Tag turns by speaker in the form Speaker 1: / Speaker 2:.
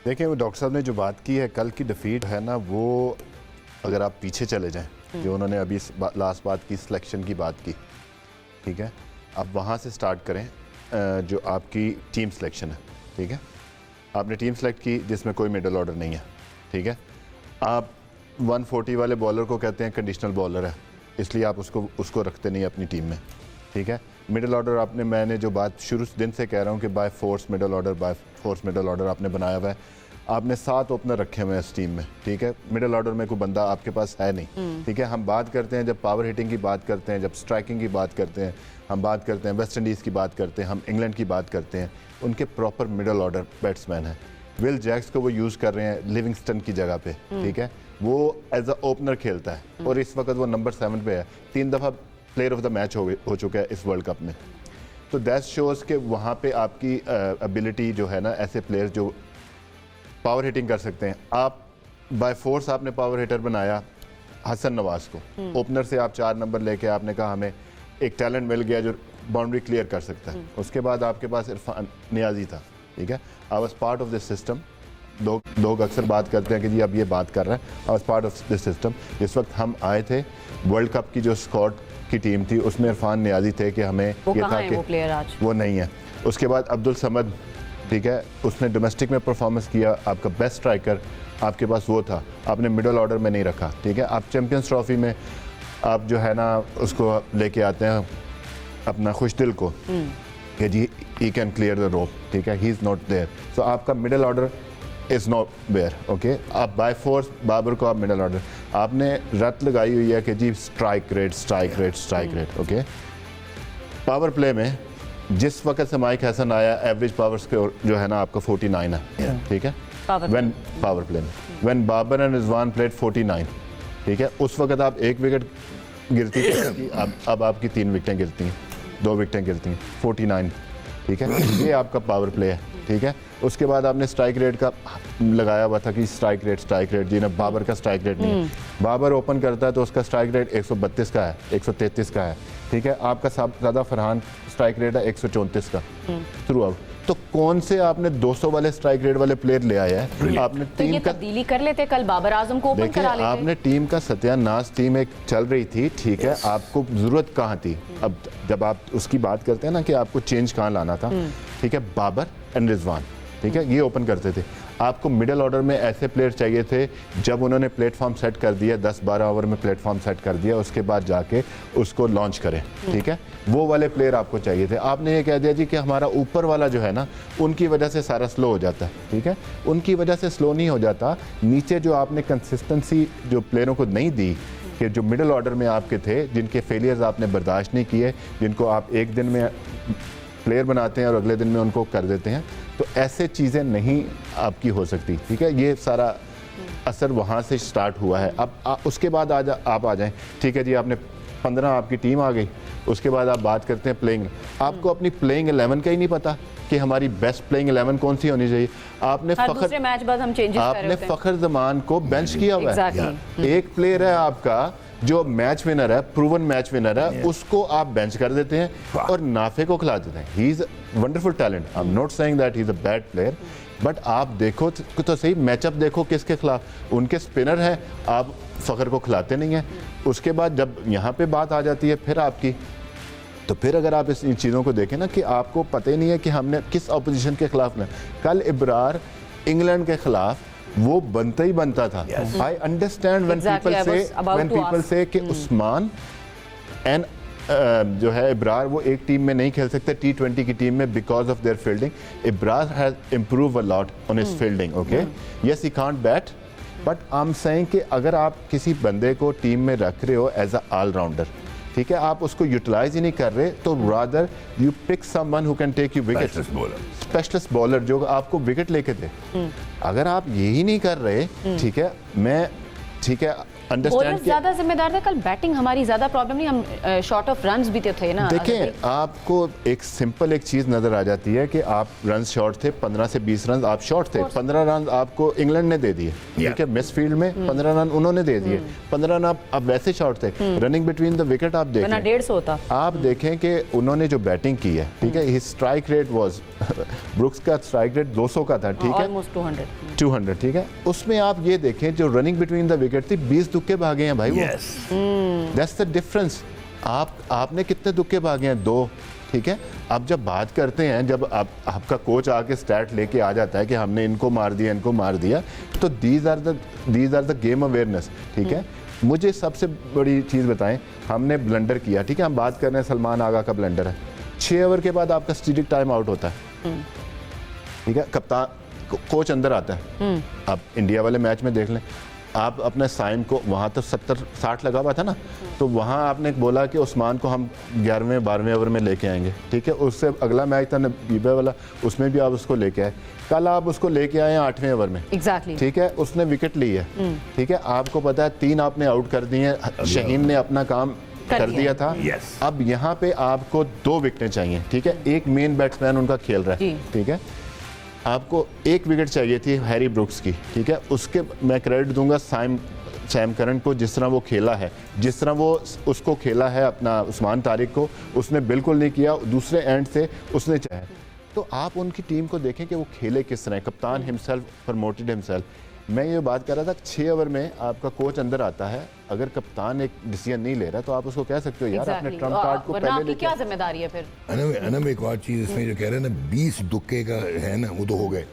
Speaker 1: देखिए वो डॉक्टर साहब ने जो बात की है, कल की डिफीट है ना, वो अगर आप पीछे चले जाएं, जो उन्होंने अभी लास्ट बात की, सिलेक्शन की बात की, ठीक है, आप वहाँ से स्टार्ट करें। जो आपकी टीम सिलेक्शन है, ठीक है, आपने टीम सेलेक्ट की जिसमें कोई मिडल ऑर्डर नहीं है, ठीक है, आप 140 वाले बॉलर को कहते हैं कंडीशनल बॉलर है, इसलिए आप उसको रखते नहीं अपनी टीम में, ठीक है। मिडल ऑर्डर आपने, मैंने जो बात शुरू दिन से कह रहा हूँ कि बाय फोर्स मिडल ऑर्डर आपने बनाया हुआ है। आपने 7 ओपनर रखे हुए हैं इस टीम में, ठीक है। मिडल ऑर्डर में कोई बंदा आपके पास है नहीं, ठीक है। हम बात करते हैं जब पावर हिटिंग की बात करते हैं, जब स्ट्राइकिंग की बात करते हैं, हम बात करते हैं वेस्ट इंडीज़ की बात करते हैं, हम इंग्लैंड की बात करते हैं, उनके प्रॉपर मिडल ऑर्डर बैट्समैन हैं। विल जैक्स को वो यूज़ कर रहे हैं लिविंगस्टन की जगह पे, ठीक है, वो एज अ ओपनर खेलता है और इस वक्त वो नंबर 7 पे है। 3 दफ़ा प्लेयर ऑफ द मैच हो चुका है इस वर्ल्ड कप में। तो दैट शोज़ के वहाँ पे आपकी एबिलिटी जो है ना, ऐसे प्लेयर्स जो पावर हिटिंग कर सकते हैं। आप बाय फोर्स आपने पावर हिटर बनाया हसन नवाज को, ओपनर से आप 4 नंबर लेके आपने कहा हमें एक टैलेंट मिल गया जो बाउंड्री क्लियर कर सकता है। उसके बाद आपके पास इरफान नियाजी था, ठीक है। I was part of this system. लोग अक्सर बात करते हैं कि जी अब ये बात कर रहा है, I was part of this system. जिस वक्त हम आए थे, वर्ल्ड कप की जो स्क्वाड की टीम थी उसमें इरफान नियाजी थे कि हमें ये था कि
Speaker 2: वो प्लेयर आज
Speaker 1: वो नहीं है। उसके बाद अब्दुल समद, ठीक है, उसने डोमेस्टिक में परफॉर्मेंस किया, आपका बेस्ट स्ट्राइकर आपके पास वो था, आपने मिडल ऑर्डर में नहीं रखा, ठीक है। आप चैंपियंस ट्रॉफी में आप जो है ना उसको लेके आते हैं अपना खुशदिल को कि जी ही कैन क्लियर द रोप, ठीक है, he is not there. So आपका middle order is not there, okay. आप बाय फोर्स बाबर को आप मिडल ऑर्डर, आपने रट लगाई हुई है कि जी strike rate, okay. Power play में जिस वक्त से माइक हैसन आया, एवरेज पावर स्कोर जो है ना आपका 49 है, ठीक है, व्हेन पावर प्ले में, when Babar and Rizwan played 49, ठीक है, उस वक्त आप 1 विकेट गिरती थी, अब आपकी 3 विकेटें गिरती हैं, 2 विकेटें गिरती हैं, 49, ठीक है। ये आपका पावर प्ले है, ठीक है। उसके बाद आपने स्ट्राइक रेट का लगाया हुआ था कि स्ट्राइक रेट जी ना, बाबर का स्ट्राइक रेट नहीं है। बाबर ओपन करता है तो उसका स्ट्राइक रेट 132 का है, 133 का है, ठीक है। आपका ज़्यादा फरहान स्ट्राइक रेट है 134 का थ्रू आउट। तो कौन से आपने 200 वाले स्ट्राइक रेट वाले प्लेयर ले आया है? आपने
Speaker 2: तो ये तब्दीली कर लेते, कल बाबर आजम को ओपन करा लेते।
Speaker 1: आपने टीम का सत्यानाश, टीम एक चल रही थी, ठीक है, आपको जरूरत कहाँ थी? अब जब आप उसकी बात करते हैं ना कि आपको चेंज कहाँ लाना था, ठीक है, बाबर एंड रिजवान, ठीक है, ये ओपन करते थे। आपको मिडिल ऑर्डर में ऐसे प्लेयर चाहिए थे, जब उन्होंने प्लेटफॉर्म सेट कर दिया, 10-12 ओवर में प्लेटफॉर्म सेट कर दिया, उसके बाद जाके उसको लॉन्च करें, ठीक है, वो वाले प्लेयर आपको चाहिए थे। आपने ये कह दिया जी कि हमारा ऊपर वाला जो है ना, उनकी वजह से सारा स्लो हो जाता है, ठीक है, उनकी वजह से स्लो नहीं हो जाता। नीचे जो आपने कंसिस्टेंसी जो प्लेयरों को नहीं दी, कि जो मिडिल ऑर्डर में आपके थे, जिनके फेलियर्स आपने बर्दाश्त नहीं किए, जिनको आप एक दिन में प्लेयर बनाते हैं और अगले दिन में उनको कर देते हैं, तो ऐसे चीज़ें नहीं आपकी हो सकती, ठीक है। ये सारा असर वहाँ से स्टार्ट हुआ है। अब उसके बाद आप आ जाएं, ठीक है जी, आपने 15 आपकी टीम आ गई, उसके बाद आप बात करते हैं प्लेइंग। आपको अपनी प्लेइंग 11 का ही नहीं पता कि हमारी बेस्ट प्लेइंग 11 कौन सी होनी चाहिए। आपने फ़खर जमान को बेंच किया हुआ है। एक प्लेयर है आपका जो मैच विनर है, प्रूवन मैच विनर है, उसको आप बेंच कर देते हैं और नाफे को खिला देते हैं। He is wonderful talent, I am not saying that he is a bad player, but आप देखो तो सही, मैचअप देखो किसके खिलाफ, उनके स्पिनर हैं, आप फ़खर को खिलाते नहीं हैं। उसके बाद जब यहाँ पे बात आ जाती है फिर आपकी, तो फिर अगर आप इन चीज़ों को देखें ना कि आपको पता ही नहीं है कि हमने किस अपोजिशन के खिलाफ में, कल इब्रार इंग्लैंड के खिलाफ वो बनता ही बनता था। आई अंडरस्टैंड व्हेन पीपल से कि उस्मान एंड जो है इब्रार वो एक टीम में नहीं खेल सकते T20 की टीम में because of their fielding. Ibrar has improve a lot on his fielding, okay, yes he can't bat, but I am saying कि अगर आप किसी बंदे को टीम में रख रहे हो एज अ ऑलराउंडर, ठीक है, आप उसको यूटिलाइज ही नहीं कर रहे, तो rather you pick someone who can take you wicket, specialist bowler जो आपको विकेट लेके दे। अगर आप यही नहीं कर रहे, ठीक है, ठीक है, अंडरस्टैंड
Speaker 2: ज्यादा जिम्मेदार थे कल, बैटिंग हमारी ज्यादा प्रॉब्लम नहीं, हम शॉर्ट ऑफ रन्स भी तो थे ना।
Speaker 1: देखें, आपको एक सिंपल एक चीज नजर आ जाती है कि आप रन शॉर्ट थे, 15 से 20 रन आप शॉर्ट थे, 15 रन आपको इंग्लैंड ने दे दिए, ठीक है, मिस फील्ड में 15 रन उन्होंने दे दिए, 15 रन आप वैसे शॉर्ट थे, रनिंग बिटवीन द विकेट आप देखें
Speaker 2: 150 होता।
Speaker 1: आप देखें कि उन्होंने जो बैटिंग की है, ठीक है, स्ट्राइक रेट वाज ब्रुक्स का स्ट्राइक रेट 200 का था, ठीक है,
Speaker 2: ऑलमोस्ट
Speaker 1: 200, ठीक है, उसमें आप ये देखें जो रनिंग बिटवीन द विकेट थी 20 तुक्के भागे हैं भाई वो, दैट्स द डिफरेंस। आपने कितने तुक्के भागे हैं? 2, ठीक है। अब जब बात करते हैं, जब आपका कोच आके स्टैट लेके आ जाता है कि हमने इनको मार दिया, तो these are the game awareness, ठीक है। मुझे सबसे बड़ी चीज़ बताएं, हमने ब्लंडर किया, ठीक है, हम बात कर रहे हैं सलमान आगा का ब्लंडर है, 6 ओवर के बाद आपका स्टेटिक टाइम आउट होता है, ठीक है, कप्तान कोच अंदर आता है। अब इंडिया वाले मैच में देख लें, आप अपने साइम को वहाँ तो 70-60 लगा हुआ था ना, तो वहाँ आपने बोला कि उस्मान को हम 11वें-12वें ओवर में लेके आएंगे, ठीक है। उससे अगला मैच था नबीबा वाला, उसमें भी आप उसको लेके आए, कल आप उसको लेके आए 8वें ओवर में,
Speaker 2: एग्जैक्टली,
Speaker 1: ठीक है, उसने विकेट ली है, ठीक है, आपको पता है 3 आपने आउट कर दिए हैं, शहीन ने अपना काम कर दिया था। अब यहाँ पे आपको 2 विकेटें चाहिए, ठीक है, एक मेन बैट्समैन उनका खेल रहा है, ठीक है, आपको 1 विकेट चाहिए थी हैरी ब्रुक्स की, ठीक है, उसके मैं क्रेडिट दूंगा सैम करन को, जिस तरह वो खेला है, जिस तरह वो उसको खेला है अपना उस्मान तारिक को, उसने बिल्कुल नहीं किया, दूसरे एंड से उसने चाहे। तो आप उनकी टीम को देखें कि वो खेले किस तरह, कप्तान हिमसेल्फ प्रमोटेड हिमसेल्फ। मैं ये बात कर रहा था, 6 ओवर में आपका कोच अंदर आता है, अगर कप्तान एक डिसीजन नहीं ले रहा तो आप उसको कह सकते हो यार अपने ट्रम्प कार्ड को पहले
Speaker 2: लेके, क्या जिम्मेदारी है फिर?
Speaker 3: अनम एक और चीज इसमें जो कह रहे हैं ना 20 दुक्के का है ना, वो तो हो गए,